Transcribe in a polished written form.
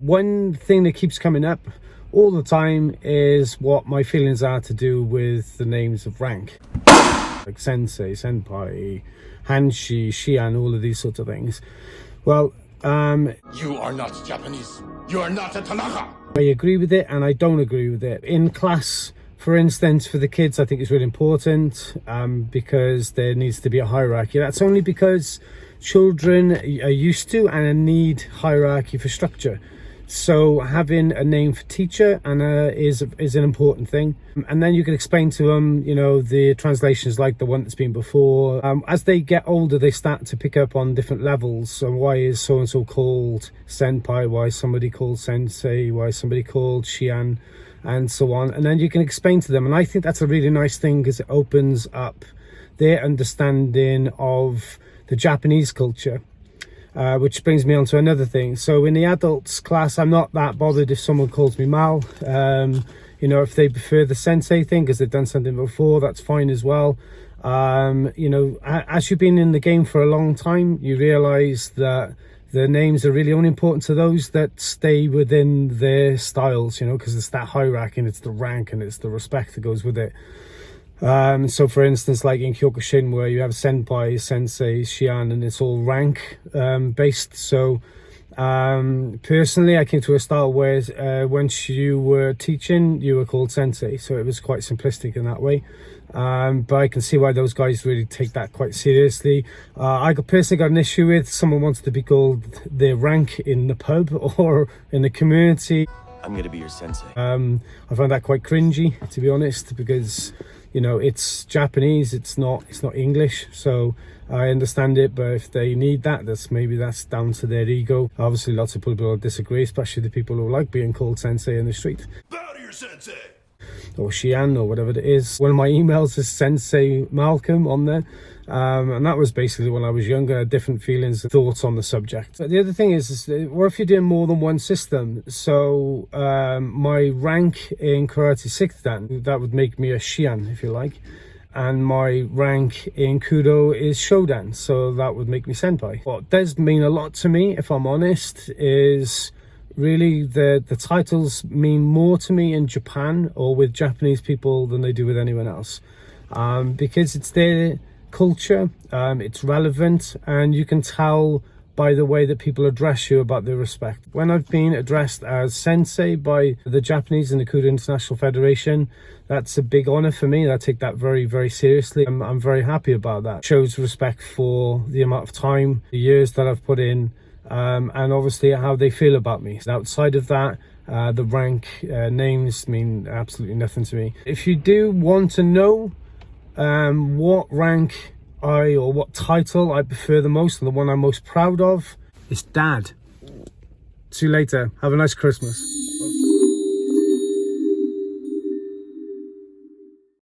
One thing that keeps coming up all the time is what my feelings are to do with the names of rank. Like sensei, senpai, hanshi, shian, all of these sorts of things. Well, you are not Japanese. You are not a Tanaka. I agree with it and I don't agree with it. In class, for instance, for the kids, I think it's really important because there needs to be a hierarchy. That's only because children are used to and need hierarchy for structure. So having a name for teacher and is an important thing. And then you can explain to them, you know, the translations like the one that's been before. As they get older, they start to pick up on different levels. So why is so-and-so called senpai? Why is somebody called sensei? Why is somebody called shian? And so on. And then you can explain to them. And I think that's a really nice thing because it opens up their understanding of the Japanese culture. Which brings me on to another thing. So in the adults class, I'm not that bothered if someone calls me Mal. You know, if they prefer the sensei thing because they've done something before, that's fine as well. You know, as you've been in the game for a long time, you realize that the names are really only important to those that stay within their styles, you know, because it's that hierarchy and it's the rank and it's the respect that goes with it. So for instance, like in Kyokushin, where you have senpai, sensei, shian, and it's all rank based. So personally, I came to a style where once you were teaching, you were called sensei. So it was quite simplistic in that way. But I can see why those guys really take that quite seriously. I personally got an issue with someone wants to be called their rank in the pub or in the community. I'm gonna be your sensei. I find that quite cringy, to be honest, because you know it's Japanese, it's not English, so I understand it. But if they need that, that's down to their ego. Obviously, lots of people will disagree, especially the people who like being called sensei in the street. Bow to your sensei. Or Shian or whatever it is. One of my emails is Sensei Malcolm on there. And that was basically when I was younger, different feelings, thoughts on the subject. But the other thing is what if you're doing more than one system? So my rank in Karate 6th Dan, that would make me a Shian, if you like. And my rank in Kudo is Shodan, so that would make me Senpai. What does mean a lot to me, if I'm honest, is really the titles mean more to me in Japan or with Japanese people than they do with anyone else. Because it's their culture, it's relevant, and you can tell by the way that people address you about their respect. When I've been addressed as sensei by the Japanese and the Kudo International Federation, that's a big honor for me. I take that very, very seriously. I'm very happy about that. It shows respect for the amount of time, the years that I've put in, and obviously how they feel about me. Outside of that, the rank names mean absolutely nothing to me. If you do want to know what rank or what title I prefer the most and the one I'm most proud of, it's Dad. See you later. Have a nice Christmas.